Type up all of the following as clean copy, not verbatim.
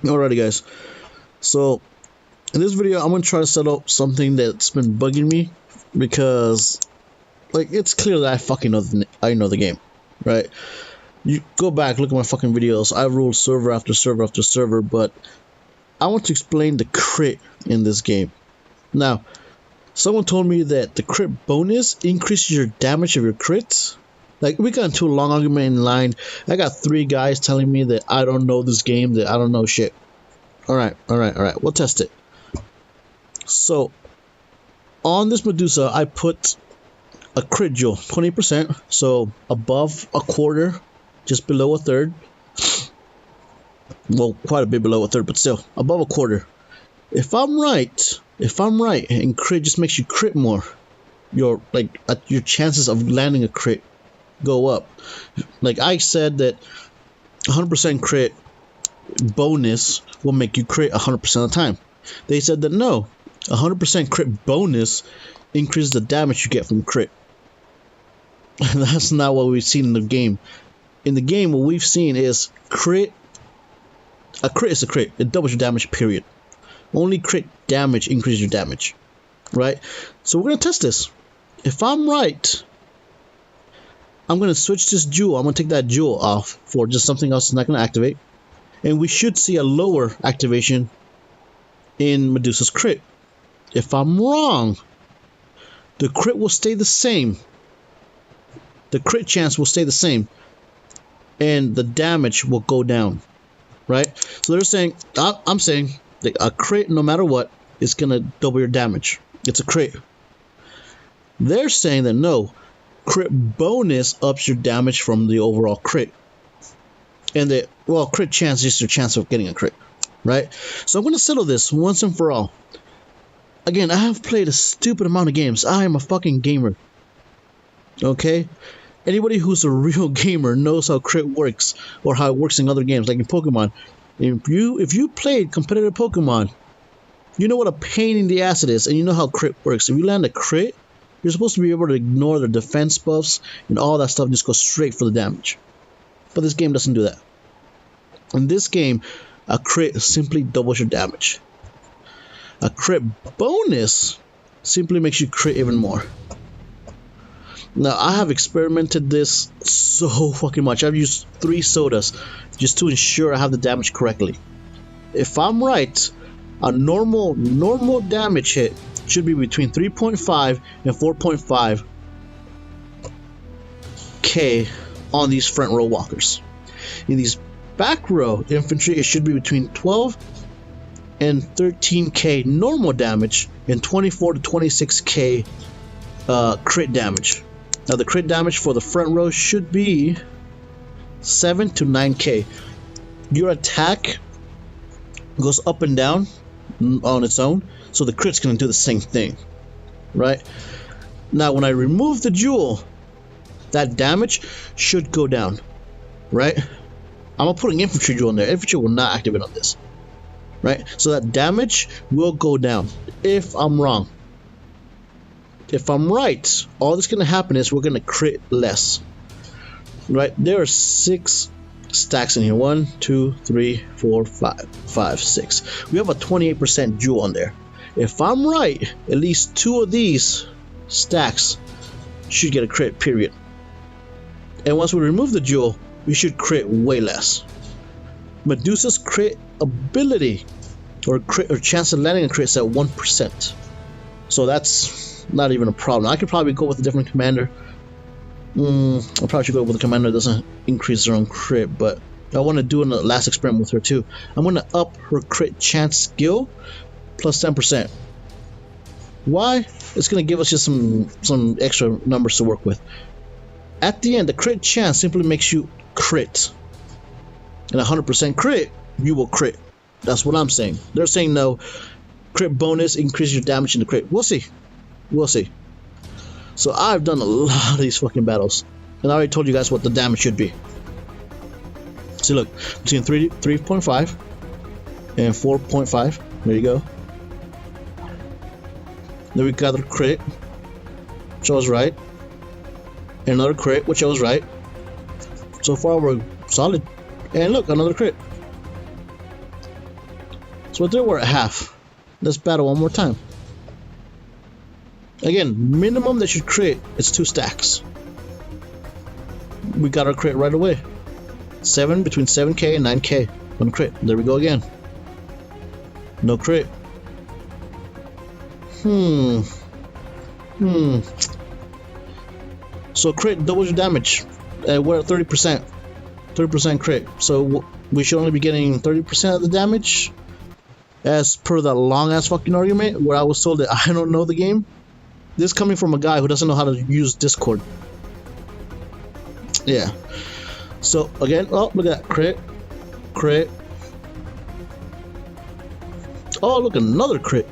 Alrighty, guys. So in this video, I'm gonna try to set up something that's been bugging me because, like, it's clear that I fucking know the game, right? You go back, look at my fucking videos. I ruled server after server after server, but I want to explain the crit in this game. Now, someone told me that the crit bonus increases your damage of your crits. Like, we got into a long argument in line. I got 3 guys telling me that I don't know this game, that I don't know shit. Alright. We'll test it. So, on this Medusa, I put a crit jewel, 20%. So, above a quarter, just below a third. Well, quite a bit below a third, but still, above a quarter. If I'm right, and crit just makes you crit more, your chances of landing a crit go up. Like I said that 100% crit bonus will make you crit 100% of the time. They said that no, 100% crit bonus increases the damage you get from crit. And that's not what we've seen in the game. In the game, what we've seen is crit. A crit is a crit. It doubles your damage, period. Only crit damage increases your damage. Right? So we're going to test this. If I'm right, I'm going to switch this jewel. I'm going to take that jewel off for just something else that's not going to activate. And we should see a lower activation in Medusa's crit. If I'm wrong, the crit will stay the same. The crit chance will stay the same. And the damage will go down. Right? So they're saying, I'm saying that a crit, no matter what, is going to double your damage. It's a crit. They're saying that no, crit bonus ups your damage from the overall crit. And the, well, crit chance is your chance of getting a crit. Right? So I'm going to settle this once and for all. Again, I have played a stupid amount of games. I am a fucking gamer. Okay? Anybody who's a real gamer knows how crit works, or how it works in other games, like in Pokemon. If you played competitive Pokemon, you know what a pain in the ass it is, and you know how crit works. If you land a crit, you're supposed to be able to ignore the defense buffs and all that stuff and just go straight for the damage. But this game doesn't do that. In this game, a crit simply doubles your damage. A crit bonus simply makes you crit even more. Now, I have experimented this so fucking much. I've used 3 sodas just to ensure I have the damage correctly. If I'm right, a normal damage hit should be between 3.5 and 4.5 K on these front row walkers. In these back row infantry, it should be between 12 and 13k normal damage and 24 to 26k crit damage. Now the crit damage for the front row should be 7 to 9k. Your attack goes up and down on its own, so the crit's gonna do the same thing, right? Now when I remove the jewel, that damage should go down, right? I'm gonna put an infantry jewel in there. Infantry will not activate on this, right? So that damage will go down. If I'm wrong, if I'm right, all that's gonna happen is we're gonna crit less, right? There are 6 stacks in here. 1, 2, 3, 4, 5, 6. We have a 28% jewel on there. If I'm right, at least 2 of these stacks should get a crit, period. And once we remove the jewel, we should crit way less. Medusa's crit ability or chance of landing a crit is at 1%. So that's not even a problem. I could probably go with a different commander. I probably should go with a commander that doesn't increase their own crit, but I want to do a last experiment with her too. I'm going to up her crit chance skill plus 10%. Why? It's going to give us just some extra numbers to work with. At the end, the crit chance simply makes you crit. And 100% crit, you will crit. That's what I'm saying. They're saying no, crit bonus increases your damage in the crit. We'll see. We'll see. So I've done a lot of these fucking battles, and I already told you guys what the damage should be. See, look, between 3.5 and 4.5. There you go. Then we got a crit, which I was right. And another crit, which I was right. So far we're solid. And look, another crit. So there we're at half. Let's battle one more time. Again, minimum that should crit is 2 stacks. We got our crit right away. 7 between 7k and 9k. 1 crit. There we go again. No crit. So crit doubles your damage. We're at 30%. 30% crit. So we should only be getting 30% of the damage. As per that long ass fucking argument where I was told that I don't know the game. This coming from a guy who doesn't know how to use Discord. Yeah. So again, oh look at that. Crit. Oh look, another crit.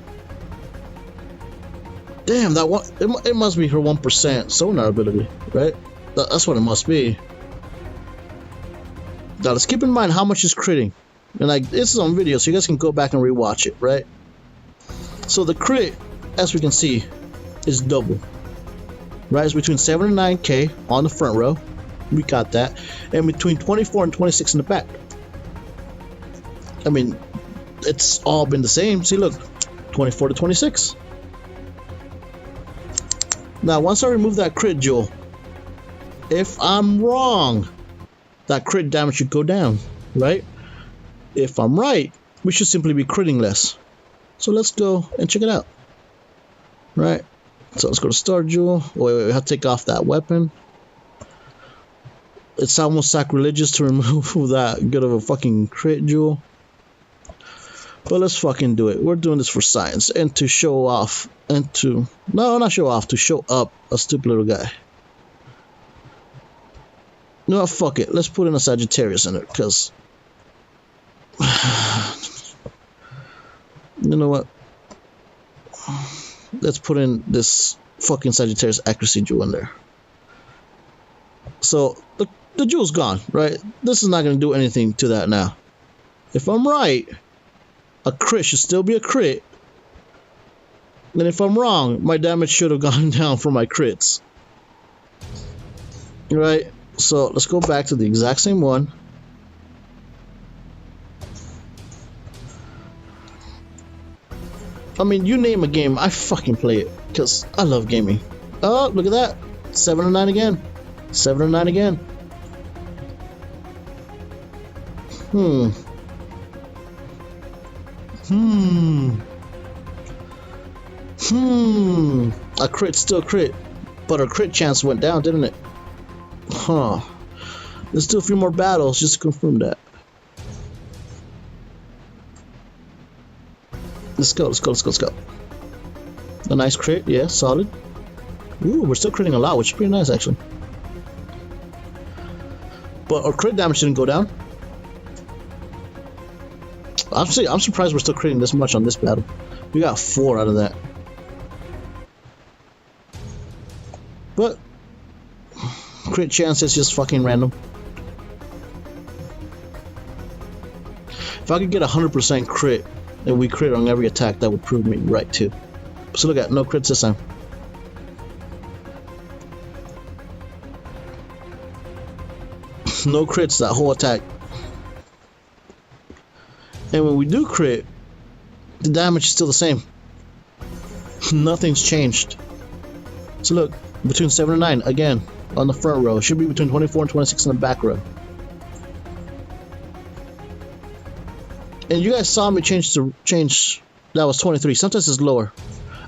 Damn, that one, it must be her 1% sonar ability, right? That's what it must be. Now let's keep in mind how much is critting. And like, this is on video, so you guys can go back and rewatch it, right? So the crit, as we can see, is double. Right, it's between 7 and 9k on the front row. We got that. And between 24 and 26 in the back. I mean, it's all been the same. See, look, 24 to 26. Now, once I remove that crit jewel, if I'm wrong, that crit damage should go down, right? If I'm right, we should simply be critting less. So let's go and check it out. Right? So let's go to Star Jewel. Wait, we have to take off that weapon. It's almost sacrilegious to remove that good of a fucking crit jewel. But let's fucking do it. We're doing this for science and to show off and to... No, not show off. To show up a stupid little guy. No, fuck it. Let's put in a Sagittarius in it because... You know what? Let's put in this fucking Sagittarius accuracy jewel in there. So the jewel's gone, right? This is not going to do anything to that now. If I'm right, a crit should still be a crit. And if I'm wrong, my damage should have gone down for my crits. Right? So let's go back to the exact same one. I mean, you name a game, I fucking play it. Because I love gaming. Oh, look at that. 7 and 9 again. 7 and 9 again. A crit still crit. But our crit chance went down, didn't it? Huh. Let's do a few more battles just to confirm that. Let's go. A nice crit, yeah, solid. Ooh, we're still critting a lot, which is pretty nice actually. But our crit damage didn't go down. I'm surprised we're still critting this much on this battle. We got 4 out of that. But crit chance is just fucking random. If I could get 100% crit and we crit on every attack, that would prove me right too. So look at no crits this time. No crits that whole attack. And when we do crit, the damage is still the same. Nothing's changed. So look, between 7 and 9 again on the front row. It should be between 24 and 26 in the back row. And you guys saw me change that was 23. Sometimes it's lower.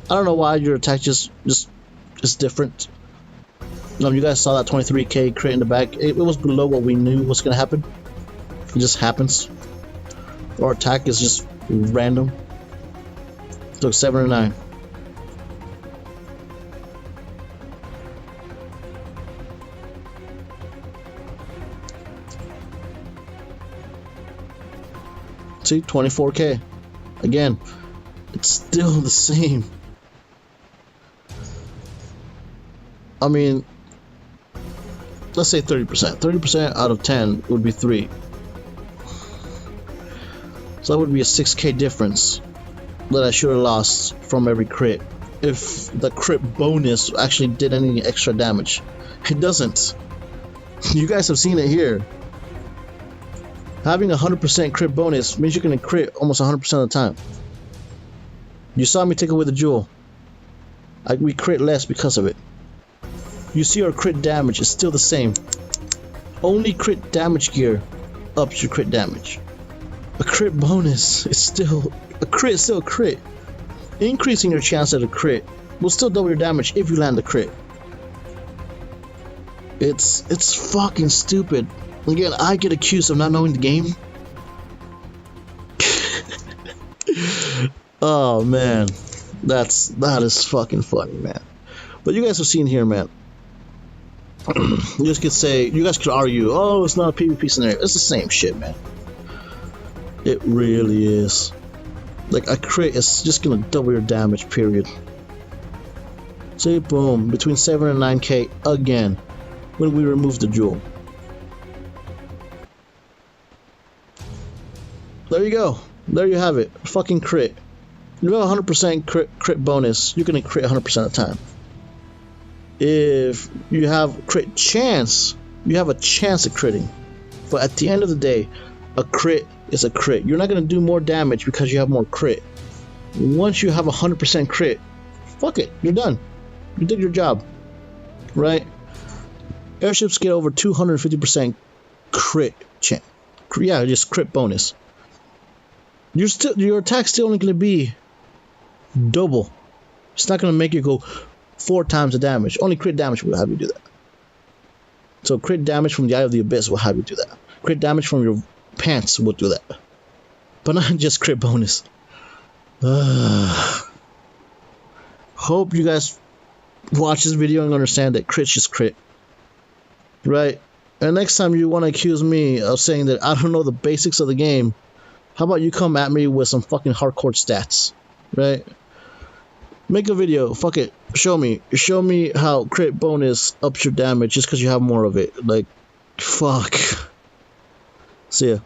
I don't know why your attack just is different. You guys saw that 23k crit in the back. It was below what we knew was gonna happen. It just happens. Our attack is just random. Look, 7 and 9. See, 24k. Again, it's still the same. I mean, let's say 30%. 30% out of 10 would be 3. So that would be a 6k difference that I should have lost from every crit. If the crit bonus actually did any extra damage. It doesn't. You guys have seen it here. Having 100% crit bonus means you're gonna crit almost 100% of the time. You saw me take away the jewel. We crit less because of it. You see our crit damage is still the same. Only crit damage gear ups your crit damage. A crit bonus is still a crit. Is still a crit. Increasing your chance at a crit will still double your damage if you land a crit. It's fucking stupid. Again, I get accused of not knowing the game. Oh man, that is fucking funny, man. But you guys have seen here, man. You guys could argue, oh, it's not a PvP scenario. It's the same shit, man. It really is. Like a crit is just gonna double your damage, period. So boom, between 7 and 9k again when we remove the jewel. There you go. There you have it. Fucking crit. You have 100% crit bonus, you're gonna crit 100% of the time. If you have crit chance, you have a chance of critting. But at the end of the day, a crit is a crit. You're not gonna do more damage because you have more crit. Once you have 100% crit, fuck it, you're done. You did your job, right? Airships get over 250% crit chance. Yeah, just crit bonus. Your attack's still only gonna be double. It's not gonna make you go 4 times the damage. Only crit damage will have you do that. So crit damage from the Eye of the Abyss will have you do that. Crit damage from your pants will do that. But not just crit bonus. Hope you guys watch this video and understand that crit's just crit. Right? And next time you want to accuse me of saying that I don't know the basics of the game, how about you come at me with some fucking hardcore stats? Right? Make a video, fuck it, show me how crit bonus ups your damage just because you have more of it. Like, fuck. See ya.